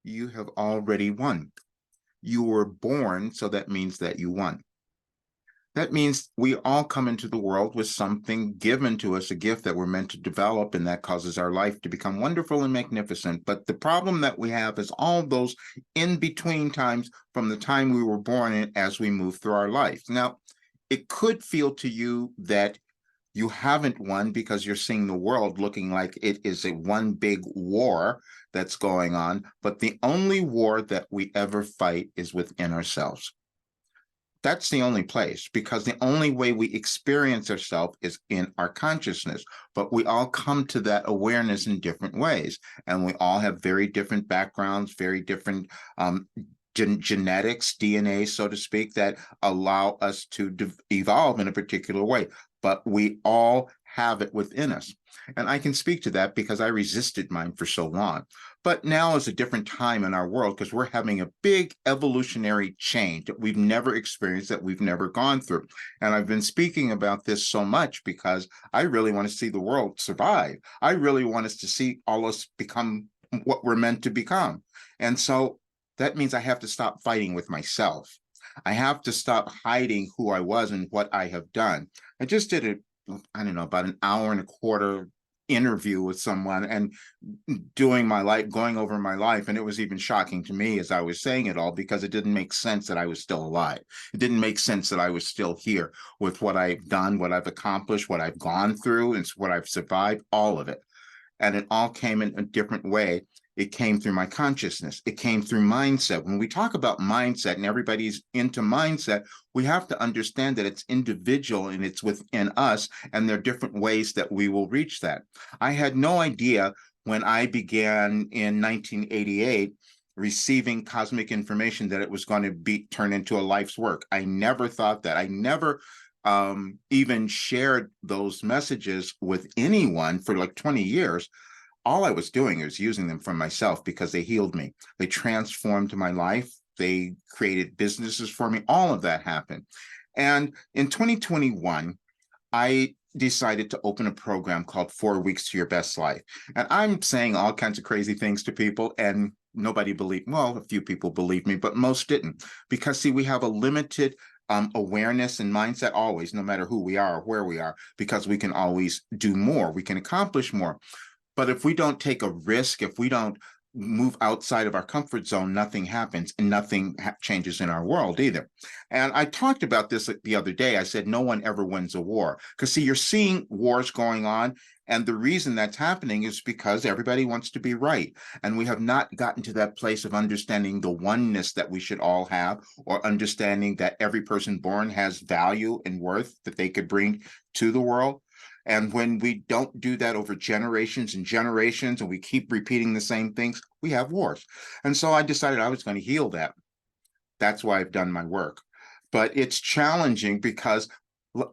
You have already won. You were born, so that means that you won. That means we all come into the world with something given to us, a gift that we're meant to develop, and that causes our life to become wonderful and magnificent. But the problem that we have is all those in between times from the time we were born and as we move through our life. Now, it could feel to you that you haven't won because you're seeing the world looking like it is a one big war that's going on. But the only war that we ever fight is within ourselves. That's the only place, because the only way we experience ourselves is in our consciousness. But we all come to that awareness in different ways. And we all have very different backgrounds, very different genetics, DNA, so to speak, that allow us to evolve in a particular way. But we all have it within us. And I can speak to that because I resisted mine for so long. But now is a different time in our world because we're having a big evolutionary change that we've never experienced, that we've never gone through. And I've been speaking about this so much because I really want to see the world survive. I really want us to see all us become what we're meant to become. And so that means I have to stop fighting with myself. I have to stop hiding who I was and what I have done. I just did I don't know, about an hour and a quarter interview with someone and doing my life, going over my life. And it was even shocking to me as I was saying it all, because it didn't make sense that I was still alive. It didn't make sense that I was still here with what I've done, what I've accomplished, what I've gone through, and what I've survived, all of it. And it all came in a different way. It came through my consciousness. It came through mindset. When we talk about mindset and everybody's into mindset, we have to understand that it's individual and it's within us, and there are different ways that we will reach that. I had no idea when I began in 1988 receiving cosmic information that it was going to be turned into a life's work. I never thought that. I never even shared those messages with anyone for like 20 years. All I was doing is using them for myself because they healed me. They transformed my life. They created businesses for me. All of that happened. And in 2021, I decided to open a program called 4 Weeks to Your Best Life. And I'm saying all kinds of crazy things to people, and nobody believed, well, a few people believed me, but most didn't. Because see, we have a limited awareness and mindset always, no matter who we are or where we are, because we can always do more. We can accomplish more. But if we don't take a risk, if we don't move outside of our comfort zone, nothing happens and nothing changes in our world either. And I talked about this the other day. I said, no one ever wins a war. Because see, you're seeing wars going on. And the reason that's happening is because everybody wants to be right. And we have not gotten to that place of understanding the oneness that we should all have, or understanding that every person born has value and worth that they could bring to the world. And when we don't do that over generations and generations, and we keep repeating the same things, we have wars. And so I decided I was going to heal that. That's why I've done my work. But it's challenging because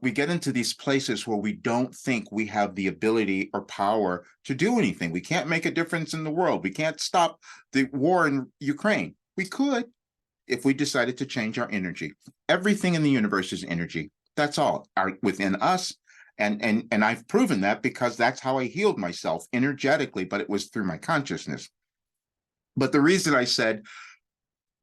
we get into these places where we don't think we have the ability or power to do anything. We can't make a difference in the world. We can't stop the war in Ukraine. We could if we decided to change our energy. Everything in the universe is energy. That's all within us. And I've proven that because that's how I healed myself energetically, but it was through my consciousness. But the reason I said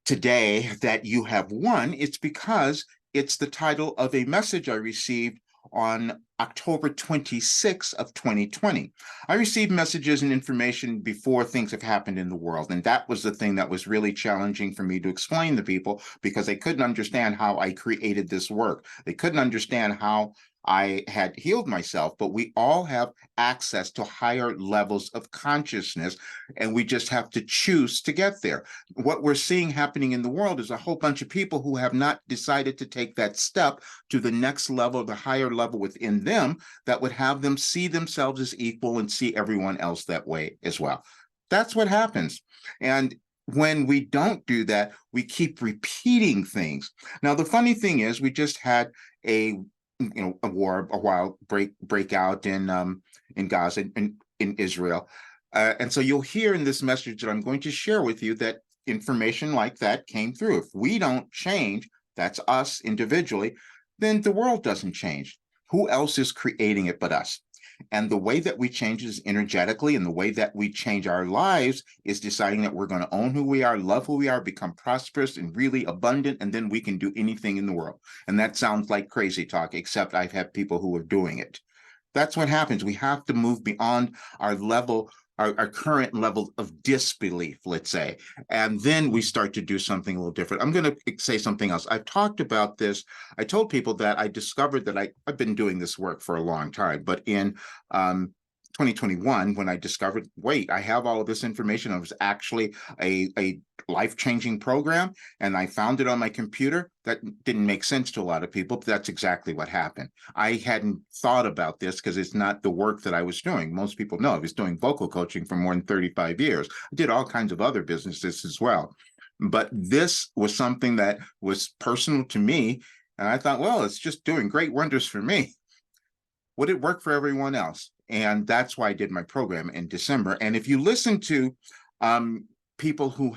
today that you have won, it's because it's the title of a message I received on October 26th of 2020. I received messages and information before things have happened in the world. And that was the thing that was really challenging for me to explain to people, because they couldn't understand how I created this work. They couldn't understand how I had healed myself, but we all have access to higher levels of consciousness, and we just have to choose to get there. What we're seeing happening in the world is a whole bunch of people who have not decided to take that step to the next level, the higher level within them, that would have them see themselves as equal and see everyone else that way as well. That's what happens. And when we don't do that, we keep repeating things. Now, the funny thing is, we just had a war, a wild breakout in Gaza, in Israel. And so you'll hear in this message that I'm going to share with you that information like that came through. If we don't change, that's us individually, then the world doesn't change. Who else is creating it but us? And the way that we change is energetically, and the way that we change our lives is deciding that we're going to own who we are, love who we are, become prosperous and really abundant, and then we can do anything in the world. And that sounds like crazy talk, except I've had people who are doing it. That's what happens. We have to move beyond our level, our current level of disbelief, let's say, and then we start to do something a little different. I'm going to say something else. I've talked about this. I told people that I discovered that I've been doing this work for a long time, but in 2021, when I discovered, wait, I have all of this information. It was actually a life-changing program, and I found it on my computer. That didn't make sense to a lot of people, but that's exactly what happened. I hadn't thought about this because it's not the work that I was doing. Most people know I was doing vocal coaching for more than 35 years. I did all kinds of other businesses as well. But this was something that was personal to me, and I thought, well, it's just doing great wonders for me. Would it work for everyone else? And that's why I did my program in December. And if you listen to people who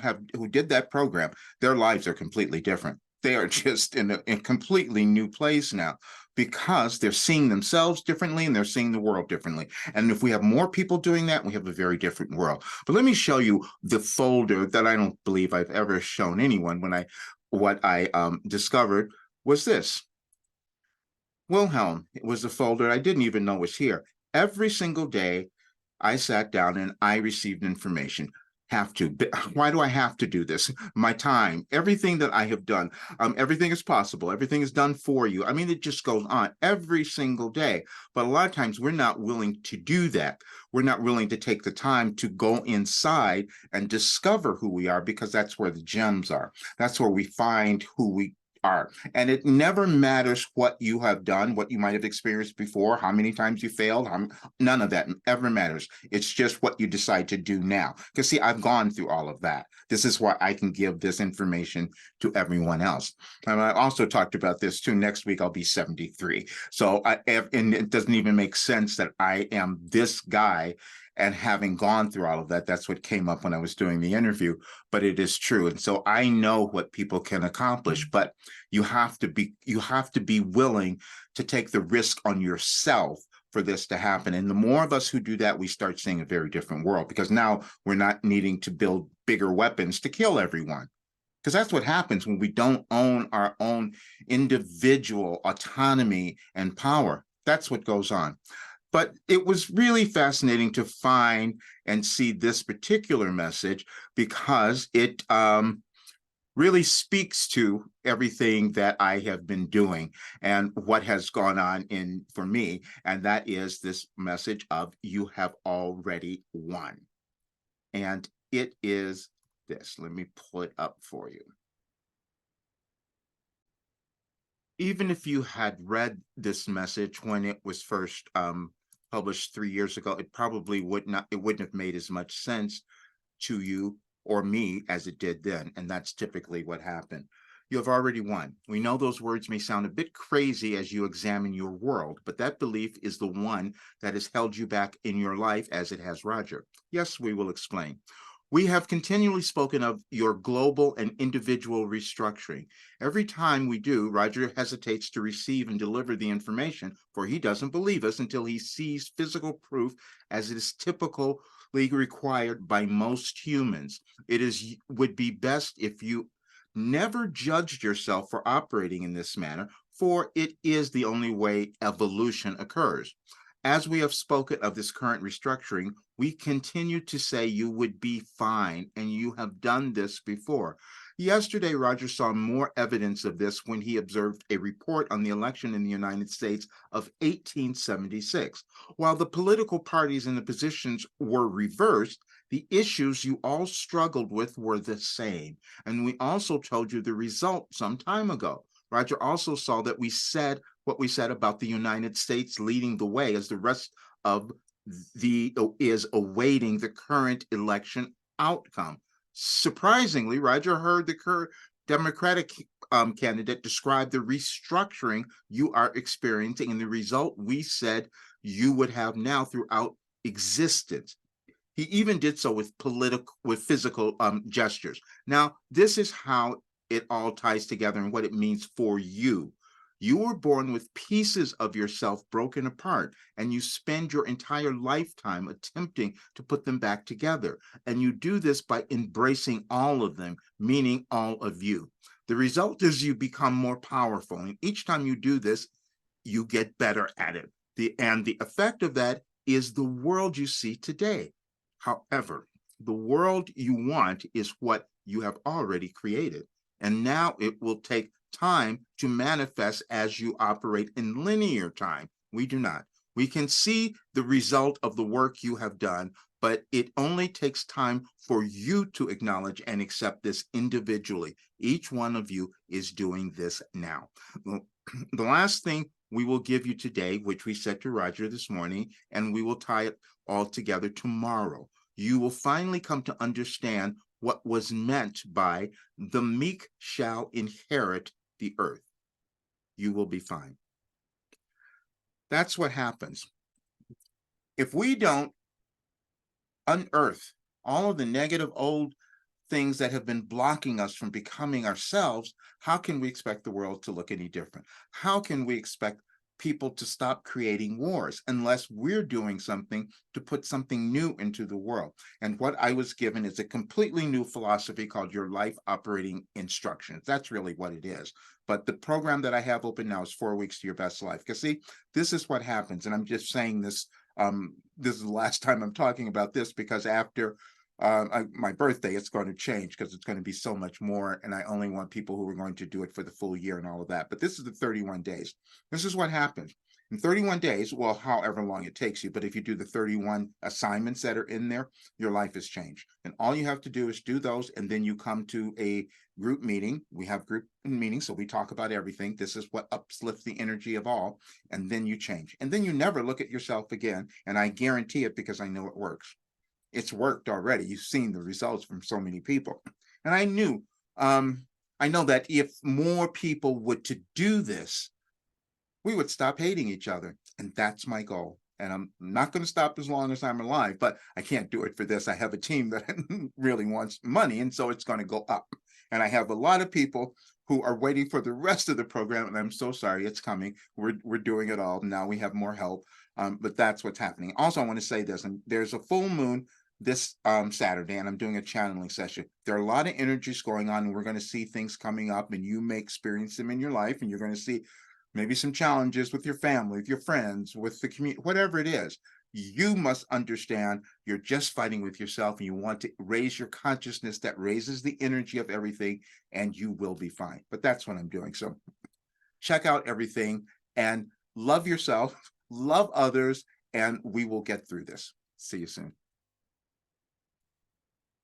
did that program, their lives are completely different. They are just in a completely new place now because they're seeing themselves differently and they're seeing the world differently. And if we have more people doing that, we have a very different world. But let me show you the folder that I don't believe I've ever shown anyone. What I discovered was this. Wilhelm, it was a folder I didn't even know was here. Every single day, I sat down and I received information. Have to. Why do I have to do this? My time, everything that I have done, everything is possible. Everything is done for you. I mean, it just goes on every single day. But a lot of times we're not willing to do that. We're not willing to take the time to go inside and discover who we are, because that's where the gems are. That's where we find who we are. And it never matters what you have done, what you might have experienced before, how many times you failed, none of that ever matters. It's just what you decide to do now. Because see, I've gone through all of that. This is why I can give this information to everyone else. And I also talked about this too. Next week, I'll be 73. So and it doesn't even make sense that I am this guy. And having gone through all of that, that's what came up when I was doing the interview, but it is true. And so I know what people can accomplish, but you have to be willing to take the risk on yourself for this to happen. And the more of us who do that, we start seeing a very different world, because now we're not needing to build bigger weapons to kill everyone. Because that's what happens when we don't own our own individual autonomy and power. That's what goes on. But it was really fascinating to find and see this particular message, because it really speaks to everything that I have been doing and what has gone on for me. And that is this message of you have already won. And it is this. Let me pull it up for you. Even if you had read this message when it was first published 3 years ago, it probably wouldn't have made as much sense to you or me as it did then. And that's typically what happened. You have already won. We know those words may sound a bit crazy as you examine your world, but that belief is the one that has held you back in your life, as it has Roger. Yes, we will explain. We have continually spoken of your global and individual restructuring. Every time we do, Roger hesitates to receive and deliver the information, for he doesn't believe us until he sees physical proof, as it is typically required by most humans. Would be best if you never judged yourself for operating in this manner, for it is the only way evolution occurs. As we have spoken of this current restructuring, we continue to say you would be fine, and you have done this before. Yesterday, Roger saw more evidence of this when he observed a report on the election in the United States of 1876. While the political parties and the positions were reversed, the issues you all struggled with were the same. And we also told you the result some time ago. Roger also saw that we said what we said about the United States leading the way, as the rest of is awaiting the current election outcome. Surprisingly, Roger heard the current Democratic candidate describe the restructuring you are experiencing and the result we said you would have now throughout existence. He even did so with physical gestures. Now, this is how it all ties together and what it means for you. You were born with pieces of yourself broken apart, and you spend your entire lifetime attempting to put them back together. And you do this by embracing all of them, meaning all of you. The result is you become more powerful. And each time you do this, you get better at it. And the effect of that is the world you see today. However, the world you want is what you have already created. And now it will take time to manifest as you operate in linear time. We do not. We can see the result of the work you have done, but it only takes time for you to acknowledge and accept this individually. Each one of you is doing this now. The last thing we will give you today, which we said to Roger this morning, and we will tie it all together tomorrow. You will finally come to understand what was meant by the meek shall inherit the earth. You will be fine. That's what happens. If we don't unearth all of the negative old things that have been blocking us from becoming ourselves, how can we expect the world to look any different? How can we expect people to stop creating wars unless we're doing something to put something new into the world? And what I was given is a completely new philosophy called your life operating instructions. That's really what it is. But the program that I have open now is 4 weeks to your best life. Because see, this is what happens. And I'm just saying this, this is the last time I'm talking about this, because after my birthday, it's going to change because it's going to be so much more. And I only want people who are going to do it for the full year and all of that. But this is the 31 days. This is what happens. In 31 days, well, however long it takes you, but if you do the 31 assignments that are in there, your life has changed. And all you have to do is do those, and then you come to a group meeting. We have group meetings, so we talk about everything. This is what uplifts the energy of all, and then you change. And then you never look at yourself again, and I guarantee it because I know it works. It's worked already. You've seen the results from so many people. And I know that if more people would to do this, we would stop hating each other. And that's my goal. And I'm not going to stop as long as I'm alive, but I can't do it for this. I have a team that really wants money, and so it's going to go up. And I have a lot of people who are waiting for the rest of the program, and I'm so sorry, it's coming. We're doing it all. Now we have more help, but that's what's happening. Also, I want to say this, and there's a full moon this Saturday, and I'm doing a channeling session. There are a lot of energies going on, and we're going to see things coming up, and you may experience them in your life, and you're going to see maybe some challenges with your family, with your friends, with the community, whatever it is. You must understand you're just fighting with yourself, and you want to raise your consciousness that raises the energy of everything, and you will be fine. But that's what I'm doing. So check out everything and love yourself, love others, and we will get through this. See you soon.